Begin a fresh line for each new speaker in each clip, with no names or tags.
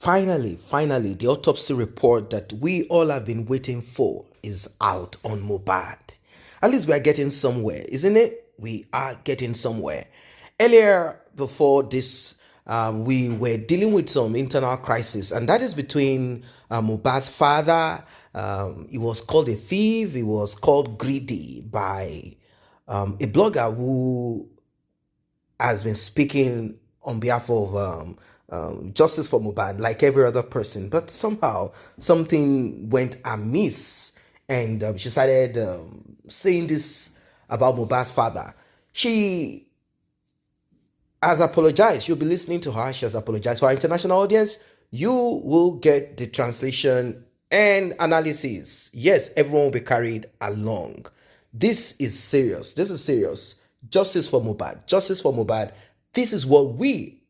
Finally, the autopsy report that we all have been waiting for is out on Mohbad. At least we are getting somewhere, isn't it? We are getting somewhere. Earlier, before this, we were dealing with some internal crisis, and that is between Mohbad's father. He was called a thief. He was called greedy by a blogger who has been speaking on behalf of justice for Mohbad, like every other person, but somehow something went amiss, and she started saying this about Mohbad's father. She has apologized. You'll be listening to her. She has apologized. For our international audience, you will get the translation and analysis. Yes, everyone will be carried along. This is serious. This is serious. Justice for Mohbad. Justice for Mohbad. This is what we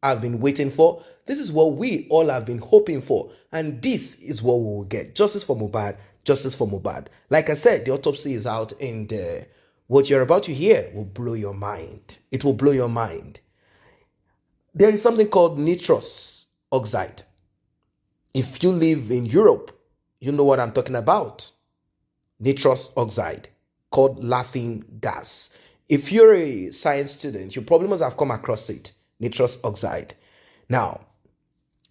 have been waiting for. This is what we all have been hoping for. And this is what we will get. Justice for Mohbad. Justice for Mohbad. Like I said, the autopsy is out, and what you're about to hear will blow your mind. It will blow your mind. There is something called nitrous oxide. If you live in Europe, you know what I'm talking about. Nitrous oxide, called laughing gas. If you're a science student, you probably must have come across it. Nitrous oxide. Now,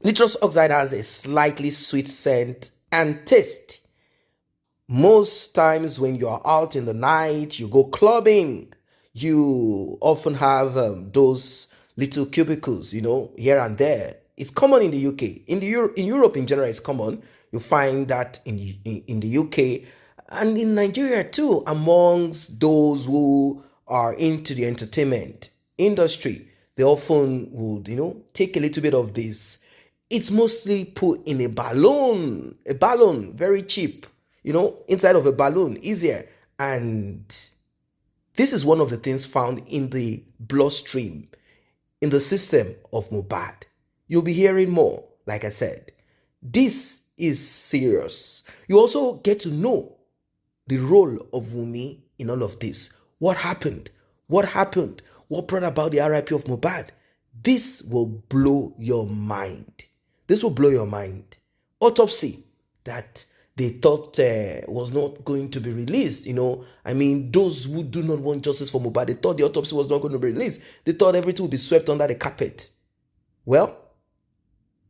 nitrous oxide has a slightly sweet scent and taste. Most times when you're out in the night, you go clubbing, you often have those little cubicles, here and there. It's common in the UK. In Europe in general, it's common. You find that in the UK and in Nigeria too, amongst those who are into the entertainment industry. They often would, take a little bit of this. It's mostly put in a balloon, very cheap, inside of a balloon, easier. And this is one of the things found in the bloodstream, in the system of Mohbad. You'll be hearing more, like I said. This is serious. You also get to know the role of Wunmi in all of this. What happened? What brought about the RIP of Mohbad? This will blow your mind. This will blow your mind. Autopsy that they thought was not going to be released. Those who do not want justice for Mohbad, they thought the autopsy was not going to be released. They thought everything would be swept under the carpet. Well,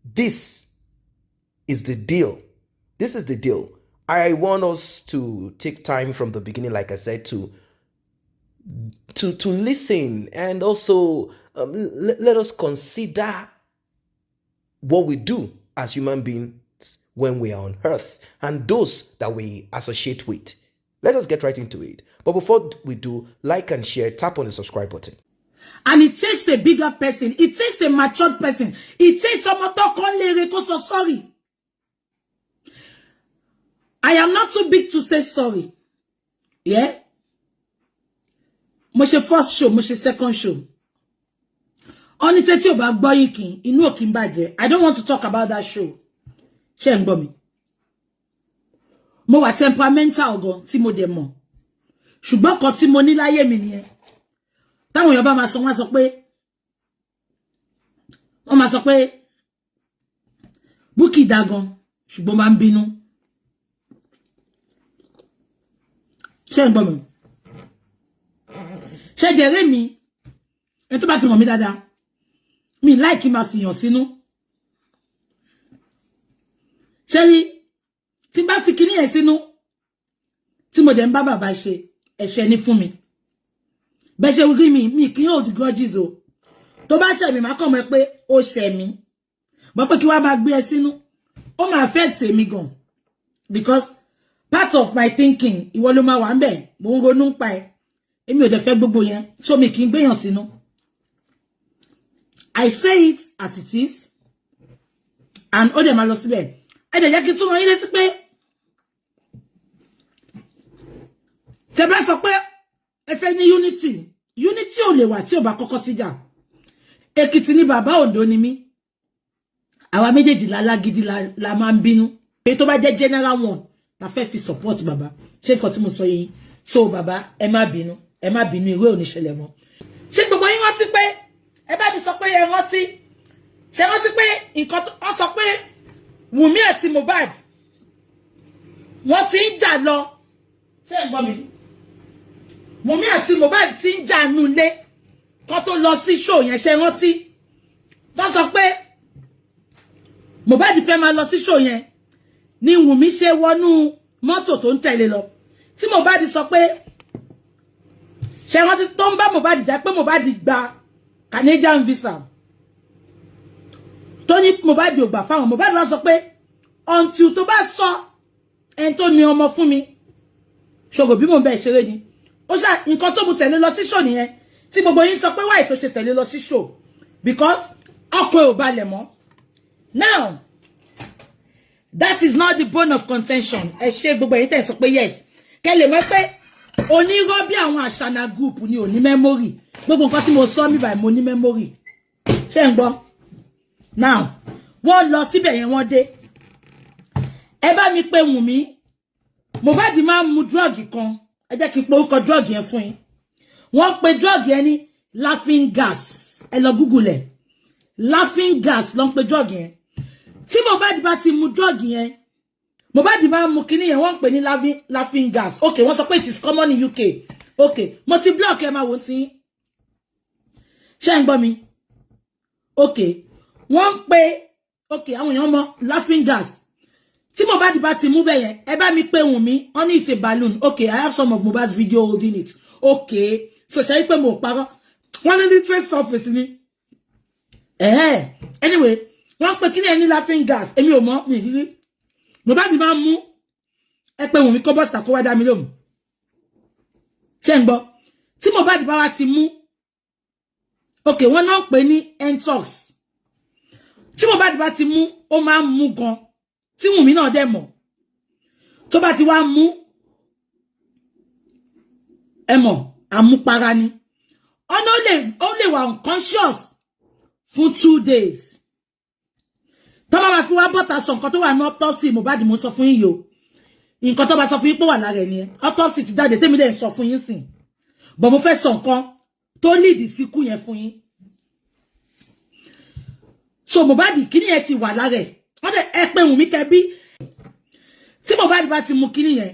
this is the deal. This is the deal. I want us to take time from the beginning, like I said, to listen, and also let us consider what we do as human beings when we are on earth and those that we associate with. Let us get right into it. But before we do, like and share, tap on the subscribe button.
And it takes a bigger person. It takes a matured person. It takes someone to call so sorry. I am not too big to say sorry. Yeah? Mo ṣe first show, mo ṣe second show. Oni teti o ba gbo yikin, inu o kin baje. I don't want to talk about that show. Ṣé ń gbọ́ mi. Mo wà temperamental gan tí mo dé mọ̀. Ṣùgbọ́n kan tí mo ní láyé mi nìyẹn. Táwọn èèyàn bá máa sọ wọ́n máa sọ pé Bukky dá gan, ṣùgbọ́n máa ń bínú. Ṣé ń gbọ́ mi. Ṣé jẹ́rẹ́ mi en tó bá ti mọ̀ mí dáadáa mi like ma fi hàn sínú ṣé rí tí bá fi kíní yẹn sínú tí mo dẹ̀ ń bá bàbá ṣe ẹ̀ṣẹ̀ ní fún mi bẹ́ ṣe wí mi kí hold grudges o tó bá ṣẹ̀ mi má kàn mọ̀ pé ó ṣẹ̀ mi bọ́ pé kí wá bá gbé ẹ sínú ó máa affect mi gan because part of my thinking ìwọ ló máa wà ńbẹ̀ mo ń ronú pa ẹ èmi ò dẹ̀ fẹ́ gbogbo yẹn so mi kì í gbéyàn sínú. I say it as it is and ó dẹ̀ máa lọ síbẹ̀ ẹ dẹ̀ jẹ́ kí tún wọn yín létí pé tẹ́ bá sọ pé ẹ fẹ́ ní unity ò lè wà tí ò bá kọ́kọ́ síjà. Èkìtì ni bàbá Oǹdó ni mí àwa méjèèjì lálágídí la máa ń bínú èyí tó bá jẹ́ general one ta fẹ́ fi support bàbá ṣé nǹkan tí mo sọ yìí so bàbá ẹ má bínú ìwé ò ní ṣẹlẹ̀ mọ́. Ṣé gbogbo yín rántí pé ẹ bá mi sọ pé ẹ rántí ṣé wọ́n ti pé nǹkan tó wọ́n sọ pé Wunmi àti Mohbad wọ́n ti ń jà lọ ṣé ń gbọ́ mi Wunmi àti Mohbad ti ń jà nulẹ̀ kó tó lọ sí show yẹn ṣé rántí tó sọ pé Mohbad fẹ́ máa lọ sí show yẹn ni Wunmi ṣe wọnú mọ́tò tó ń tẹ̀lé lọ tí Mohbad sọ pé ṣé rántí tó ń bá Mohbad jà pé Mohbad gba Canadian visa tó ní Mohbad ò gbà fáwọn Mohbad wá sọ pé until tó bá sọ ẹn tó ní ọmọ fún mi ṣògo bí mo bẹ́ẹ̀ ṣeré ni ó ṣá nǹkan tó mú tẹ̀lé lọ sí show nìyẹn tí gbogbo yín sọ pé wáyé tó ṣe tẹ̀lé lọ sí show because ọkọ̀ ò balẹ̀ mọ́ now that is not the bone of contention ẹ ṣe gbogbo yín tẹ̀ sọ pé yes kẹ́ lè mọ̀ pé onírọ́ bí àwọn àṣànà group ni ò ní memory gbogbo nǹkan tí mo sọ mi báyìí mo ní memory ṣé ń gbọ́ now wọ́n lọ síbẹ̀ yẹn wọ́n dé ẹ bá mi pé Wunmi Mohbad máa ń mu drug kan ẹ jẹ́ kí n pe orúkọ drug yẹn fún yín wọ́n pe drug yẹn ní laughing gas ẹ lọ google ẹ̀ laughing gas ló ń pe drug yẹn tí Mohbad bá ti mu drug yẹn Mohbad máa ń mu kíní yẹn wọ́n pè ní laughing gas okay wọ́n sọ pé it is common in UK okay mo ti block ẹ máa wò tí ṣé ń gbọ́ mi okay wọ́n pe okay àwọn èèyàn mọ laughing gas tí Mohbad bá ti mú bẹ́ẹ̀ yẹn ẹ bá mi pé Wunmi on is a balloon okay I have some of Mohbad's video holding it okay so ṣe pé mo parọ́ wọ́n ní trace surface ni anyway wọ́n pe kíní ẹni laughing gas èmi ò mọ̀ mi rírí Mohbad máa mú ẹ pé Wunmi kó bọ́sítà kó wá dá mi lóhùn ṣé ń gbọ́ tí Mohbad bá wá ti mú okay wọ́n náà pè ní entox tí Mohbad bá ti mú ó máa ń mú gan tí Wunmi náà dẹ̀ mọ̀ tó bá ti wá mú ẹ mọ̀ àmupara ni ọ̀nà ó lè wà unconscious fún 2 days tó bá fi wá bọ́ta sọ nǹkan tó wà ní autopsy Mohbad mo sọ fún yín yo nǹkan tó bá sọ fún yín pé wà lára ẹ̀ ni autopsy ti jáde tèmi lè sọ fún yín sìn bọ̀ mo fẹ́ sọ nǹkan tó lead síkú yẹn fún yín so Mohbad kíní yẹn ti wà lára ẹ̀ wọ́n dẹ̀ ẹ pé Wunmi kẹbí tí Mohbad bá ti mu kíní yẹn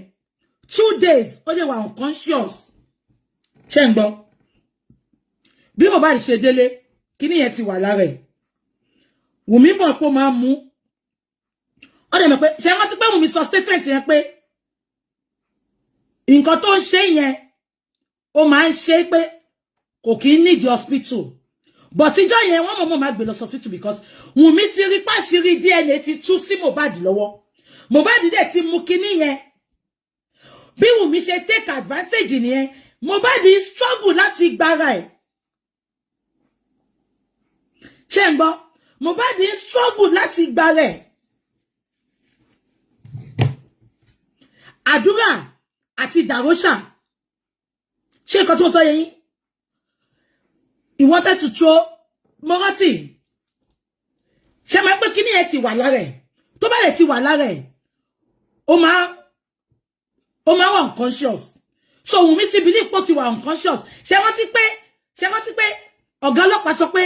2 days ó lè wà unconscious ṣé ń gbọ́ bí Mohbad ṣe délé kíní yẹn ti wà lára ẹ̀ Wunmi mọ̀ pé ó máa mú ó dẹ̀ mọ̀ pé ṣé wọ́n ti pé Wunmi sọ statement yẹn pé nǹkan tó ń ṣe yẹn ó máa ń ṣe pé kò kí ń need hospital but ìjọ yẹn wọ́n mọ̀ máa gbé lọ hospital because Wunmi ti rí páṣírí DNA ti tú sí Mohbad lọ́wọ́ Mohbad dẹ̀ ti mú kíní yẹn bí Wunmi ṣe take advantage nìyẹn Mohbad struggle láti gbára ẹ̀ ṣé ń gbọ́ Mohbad struggle láti gbára ẹ̀ àdúrà àti dàróṣà ṣé nǹkan tí mo sọ yẹn yín he wanted to throw Morati ṣé máa pé kíní ẹ ti wà lára ẹ̀ tó bá lè ti wà lára ẹ̀ ó máa wà unconscious so Wunmi ti believe pé ó ti wà unconscious ṣé wọ́n ti pé ọ̀gá ọlọ́pàá sọ pé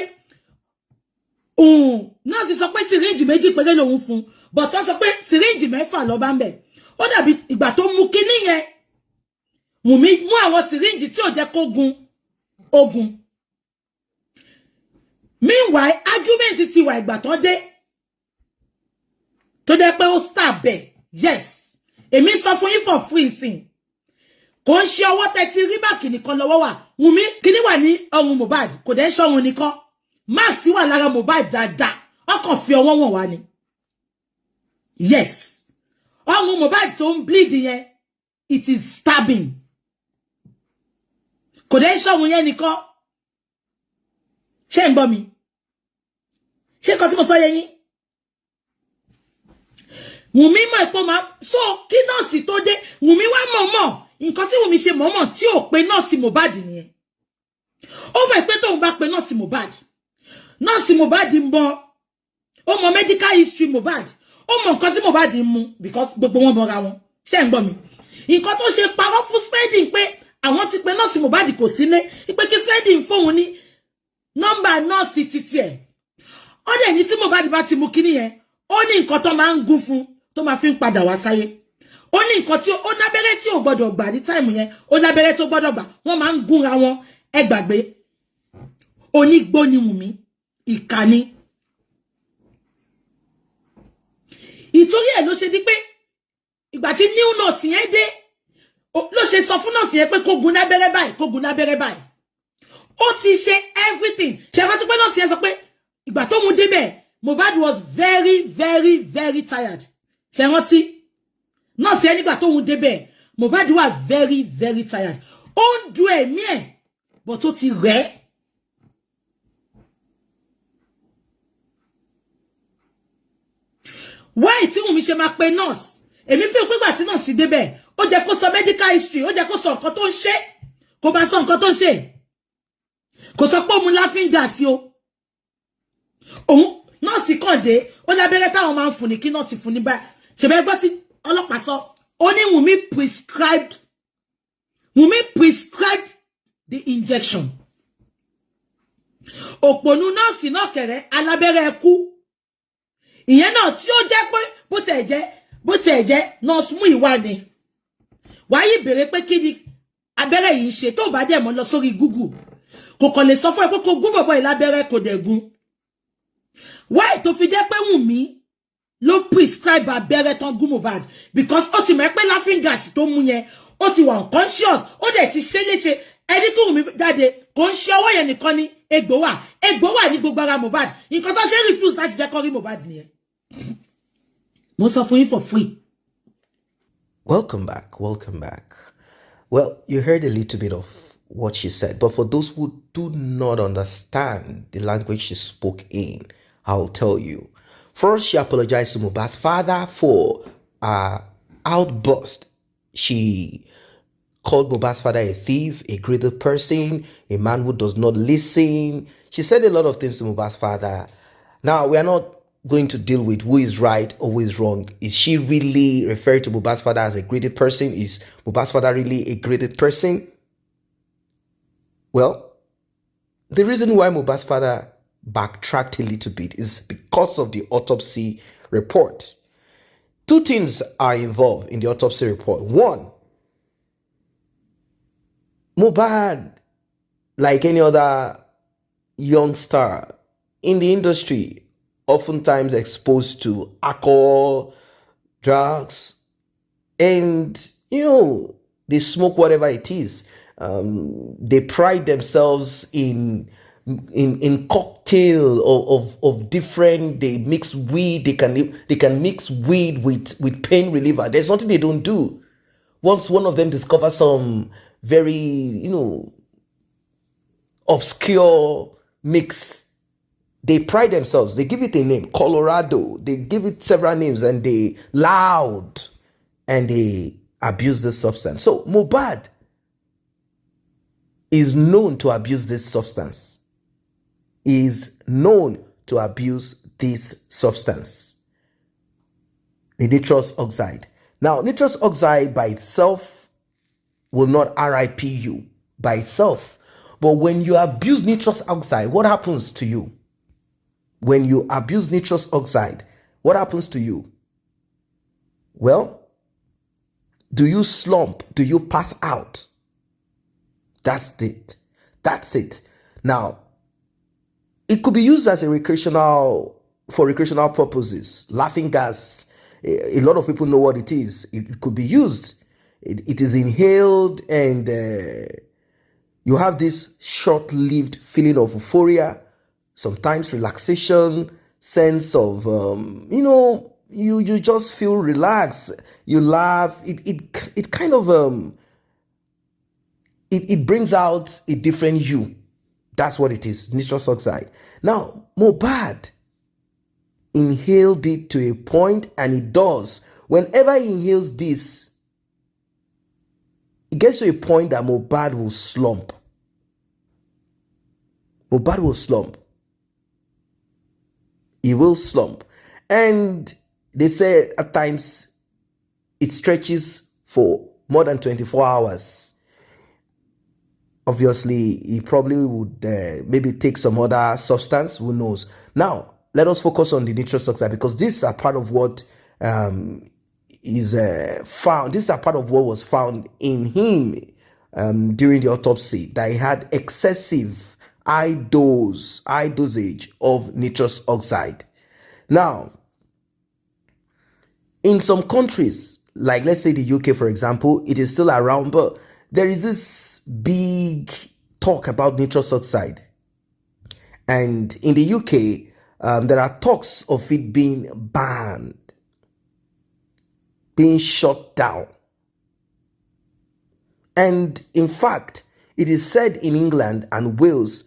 nọ́ọ̀sì sọ pé syringe méjì péré lòun fún but wọ́n sọ pé syringe mẹ́fà ló bá ń bẹ̀ ó dàbí ìgbà tó mú kíní yẹn Wunmi mú àwọn syringe tí ò jẹ́ kó gun ogun meanwhile argument ti wà ìgbà tó dé tó dé pé ó stab ẹ̀ yes èmi sọ fún yín for free sin kò ń ṣe ọwọ́ tẹ́ ti rí báàkì nìkan lọ́wọ́ wà Wunmi kíní wà ní ọrùn Mohbad kò dẹ̀ ń ṣọ́run nìkan max wà lára Mohbad dáadáa ọkàn fi ọwọ́ wọn wà ní yes ọrùn Mohbad tó ń bleed yẹn it is stabbing kò dẹ̀ ń ṣọ́run yẹn nìkan ṣé ń gbọ́ mi ṣé nǹkan tí mo sọ yẹ yín Wunmi mọ̀ pé máa so kí nọ́ọ̀sì tó dé Wunmi wá mọ̀ọ́mọ̀ nǹkan tí Wunmi ṣe mọ̀ọ́mọ̀ tí ò pe nọ́ọ̀sì Mohbad nìyẹn ó mọ̀ pé tóun bá pe nọ́ọ̀sì Mohbad mọ̀ ó mọ̀ medical history Mohbad ó mọ̀ nǹkan tí Mohbad ń mu because gbogbo wọn mọ̀ra wọn ṣé ń gbọ́ mi nǹkan tó ṣe parọ́ fún spending pé àwọn ti pe nọ́ọ̀sì Mohbad kò sílé pé kí spending fóun ní nọ́mbà nọ́ọ̀sì títí ẹ̀ ó dẹ̀ ní tí Mohbad bá ti mú kíní yẹn ó ní nǹkan tó máa ń gún fún tó máa fi ń padà wá sáyé ó ní nǹkan tí ó lábẹ́rẹ́ tí ò gbọ́dọ̀ gbà ní táìmù yẹn ó lábẹ́rẹ́ tó gbọ́dọ̀ gbà wọ́n máa ń gúnra wọn ẹ gbàgbé onígbó ni Wunmi ìkànnì ìtorí ẹ̀ ló ṣe di pé ìgbà tí new nurse yẹn dé ló ṣe sọ fún nurse yẹn pé kó gun lábẹ́rẹ́ báyìí kó gun lábẹ́rẹ́ báyìí ó ti ṣe everything ṣe rántí pé nurse yẹn sọ pé ìgbà tó mú débẹ̀ Mohbad was very very very tired ṣe rántí nurse yẹn nígbà tó mú débẹ̀ Mohbad wà very very tired ó ń du ẹ̀mí ẹ̀ but ó ti rẹ̀ why tí Wunmi ṣe máa pe nurse èmi fi pé gbà tí nurse débẹ̀ ó jẹ́ kó sọ medical history ó jẹ́ kó sọ nǹkan tó ń ṣe kó bá sọ nǹkan tó ń ṣe kò sọ pé òun laughing gas o òun nurse kàn dé ó lábẹ́rẹ́ táwọn máa ń fún ní kí nurse fún ní báyìí ṣèbẹ́ gbọ́ tí ọlọ́pàá sọ ó ní Wunmi prescribed the injection òpònú nurse náà kẹ̀rẹ́ alábẹ́rẹ́ kú ìyẹn náà tí ó jẹ́ pé bó tẹ̀ jẹ́ nurse mú ìwà ni wáyé béèrè pé kí ni abẹ́rẹ́ yìí ṣe tó bá dẹ̀ mọ́ lọ sórí Google kò kàn lè sọ fún ẹ pé kó gún bọ̀bọ̀ yìí lábẹ́rẹ́ kò dẹ̀ gún wáyé tó fi jẹ́ pé Wunmi ló prescribe abẹ́rẹ́ tán gún Mohbad because ó ti mọ̀ pé laughing gas tó mú yẹn ó ti wà unconscious ó dẹ̀ ti ṣe léṣe ẹni kí Wunmi jáde kò ń ṣe ọwọ́ yẹn nìkan ní egbò wà ní gbogbo ara Mohbad nǹkan tó ṣe refuse láti jẹ́ kó rí Mohbad nìyẹn. Mo sọ fún yín for free.
Welcome back. Well, you heard a little bit of what she said, but for those who do not understand the language she spoke in, I'll tell you. First, she apologized to Mohbad's father for outburst. She called Mohbad's father a thief, a greedy person, a man who does not listen. She said a lot of things to Mohbad's father. Now, we are not going to deal with who is right or who is wrong. Is she really referring to Mohbad's father as a greedy person? Is Mohbad's father really a greedy person? Well, the reason why Mohbad's father backtracked a little bit is because of the autopsy report. Two things are involved in the autopsy report. One, Mohbad, like any other young star in the industry, oftentimes exposed to alcohol, drugs, and, they smoke whatever it is. They pride themselves in cocktail of different, they mix weed, they can mix weed with pain reliever. There's nothing they don't do. Once one of them discovers some very, obscure mix, they pride themselves. They give it a name, Colorado. They give it several names and they loud and they abuse this substance. So Mohbad is known to abuse this substance. The nitrous oxide. Now, nitrous oxide by itself will not RIP you by itself. But when you abuse nitrous oxide, what happens to you? When you abuse nitrous oxide, what happens to you? Well, do you slump? Do you pass out? That's it. Now, it could be used as for recreational purposes. Laughing gas, a lot of people know what it is. It could be used. It is inhaled and you have this short-lived feeling of euphoria, sometimes relaxation, sense of, you just feel relaxed. You laugh. It kind of, it brings out a different you. That's what it is, nitrous oxide. Now, Mohbad inhaled it to a point, and it does. Whenever he inhales this, it gets to a point that Mohbad will slump. He will slump. And they say at times it stretches for more than 24 hours. Obviously, he probably would maybe take some other substance. Who knows? Now, let us focus on the nitrous oxide, because these are part of what is found. These are part of what was found in him during the autopsy, that he had excessive high dosage of nitrous oxide. Now, in some countries, like let's say the UK, for example, it is still around, but there is this big talk about nitrous oxide. And in the UK, there are talks of it being banned, being shut down. And in fact, it is said in England and Wales,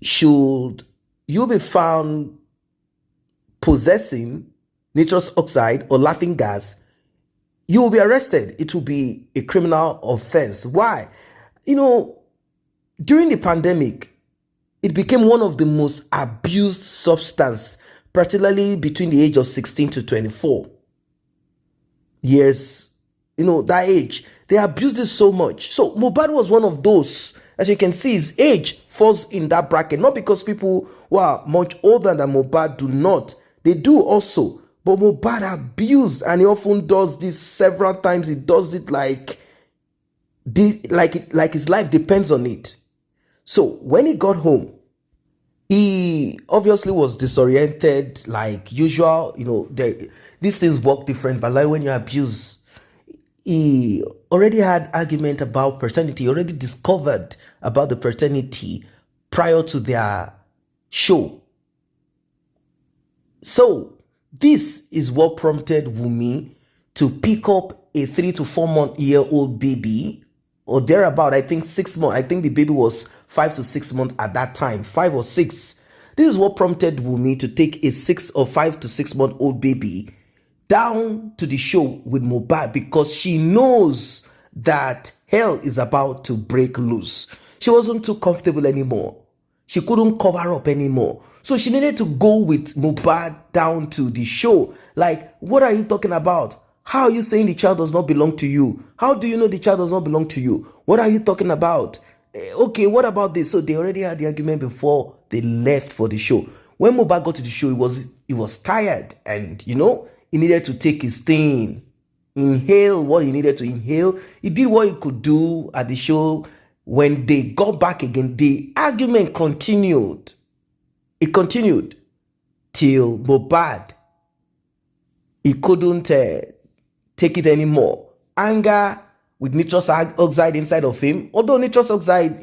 should you be found possessing nitrous oxide or laughing gas, you will be arrested. It will be a criminal offense. Why? During the pandemic, it became one of the most abused substances, particularly between the age of 16 to 24 years. That age, they abused it so much. So Mohbad was one of those. As you can see, his age falls in that bracket. Not because people who are much older than Mohbad do not. They do also. But Mohbad abused, and he often does this several times. He does it like his life depends on it. So when he got home, he obviously was disoriented like usual. These things work different, but like when you abuse, he already had argument about paternity. He already discovered about the paternity prior to their show. So this is what prompted Wunmi to pick up a 3 to 4 month-year-old baby, or thereabout. I think 6 months. I think the baby was 5 to 6 months at that time, 5 or 6. This is what prompted Wunmi to take a 6 or 5 to 6 month old baby down to the show with Mohbad, because she knows that hell is about to break loose. She wasn't too comfortable anymore. She couldn't cover up anymore. So she needed to go with Mohbad down to the show. Like, what are you talking about? How are you saying the child does not belong to you? How do you know the child does not belong to you? What are you talking about? Okay, what about this? So they already had the argument before they left for the show. When Mohbad got to the show, he was tired, and he needed to take his thing, inhale what he needed to inhale. He did what he could do at the show. When they got back again, the argument continued. It continued till Mohbad, he couldn't take it anymore. Anger with nitrous oxide inside of him. Although nitrous oxide,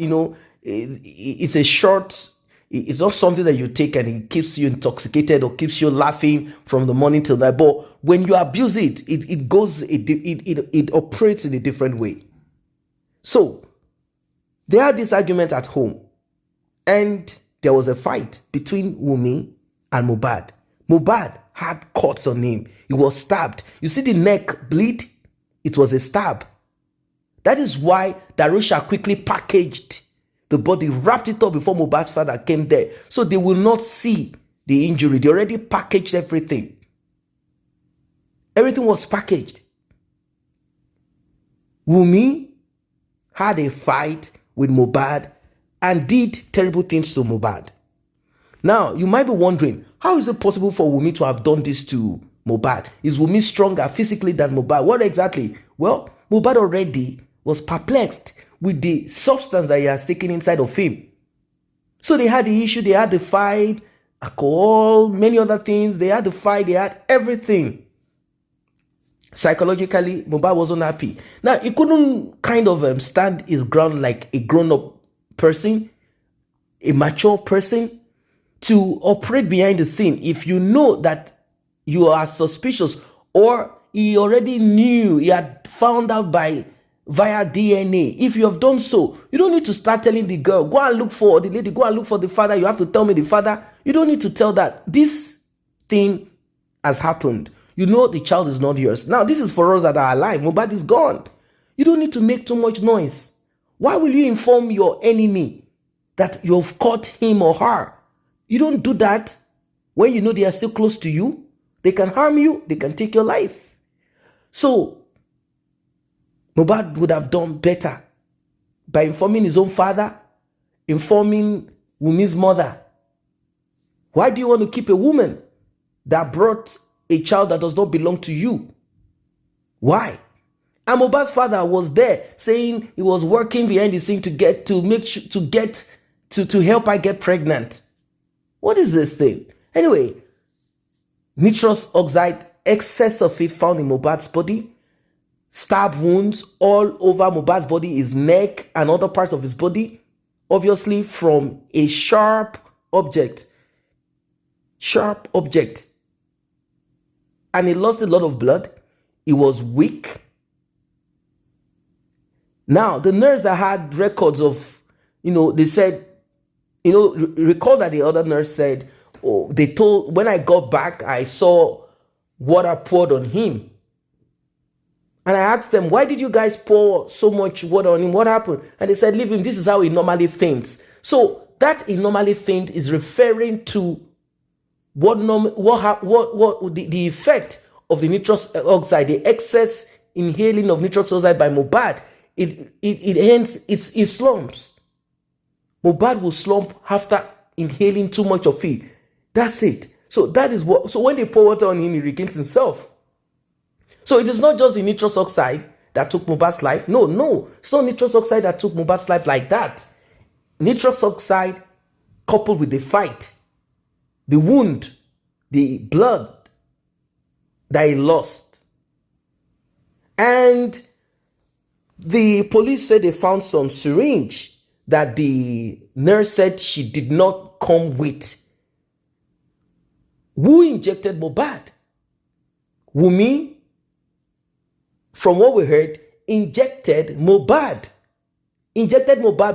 it's a short, it's not something that you take and it keeps you intoxicated or keeps you laughing from the morning till night. But when you abuse it, it operates in a different way. So they had this argument at home, and there was a fight between Wunmi and Mohbad. Mohbad had cuts on him. He was stabbed. You see the neck bleed? It was a stab. That is why Darusha quickly packaged the body, wrapped it up before Mohbad's father came there, so they will not see the injury. They already packaged everything. Everything was packaged. Wunmi had a fight with Mohbad and did terrible things to Mohbad. Now, you might be wondering, how is it possible for Wunmi to have done this to Mohbad? Is Wunmi stronger physically than Mohbad? What exactly? Well, Mohbad already was perplexed with the substance that he has taken inside of him. So they had the issue, they had the fight, alcohol, many other things. They had the fight, they had everything. Psychologically, Mohbad wasn't happy. Now, he couldn't kind of stand his ground like a grown-up person, a mature person, to operate behind the scene. If you know that you are suspicious, or he already knew, he had found out via DNA. If you have done so, you don't need to start telling the girl, go and look for the lady, go and look for the father. You have to tell me the father. You don't need to tell that. This thing has happened. You know the child is not yours. Now, this is for us that are alive. Mohbad is gone. You don't need to make too much noise. Why will you inform your enemy that you've caught him or her? You don't do that when you know they are still close to you. They can harm you. They can take your life. So, Mohbad would have done better by informing his own father, informing Wunmi's mother. Why do you want to keep a woman that brought a child that does not belong to you? Why? And Mohbad's father was there saying he was working behind the scene to help her get pregnant. What is this thing? Anyway, nitrous oxide, excess of it found in Mohbad's body, stab wounds all over Mohbad's body, his neck and other parts of his body, obviously from a sharp object. And he lost a lot of blood. He was weak. Now, the nurse that had records of, they said, recall that the other nurse said, when I got back, I saw water poured on him. And I asked them, why did you guys pour so much water on him? What happened? And they said, leave him. This is how he normally faints. So that he normally faints is referring to the effect of the nitrous oxide, the excess inhaling of nitrous oxide by Mohbad. It ends, it slumps. Mohbad will slump after inhaling too much of it. That's it. So when they pour water on him, he regains himself. So it is not just the nitrous oxide that took Mohbad's life. No. It's not nitrous oxide that took Mohbad's life like that. Nitrous oxide coupled with the fight, the wound, the blood that he lost. And the police said they found some syringe that the nurse said she did not come with. Who injected Mohbad? Wunmi, from what we heard, injected Mohbad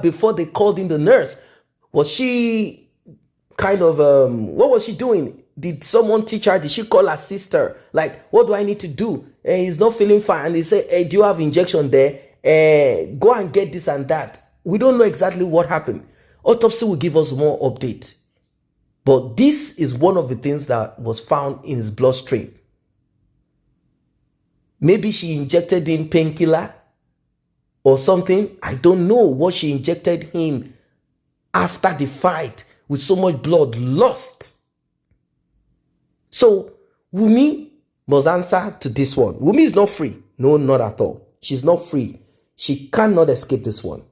before they called in the nurse. Was she kind of, what was she doing? Did someone teach her? Did she call her sister? Like, what do I need to do? He's not feeling fine. And they say, hey, do you have injection there? Go and get this and that. We don't know exactly what happened. Autopsy will give us more update. But this is one of the things that was found in his bloodstream. Maybe she injected him painkiller or something. I don't know what she injected him after the fight with so much blood lost. So Wunmi must answer to this one. Wunmi is not free. No, not at all. She's not free. She cannot escape this one.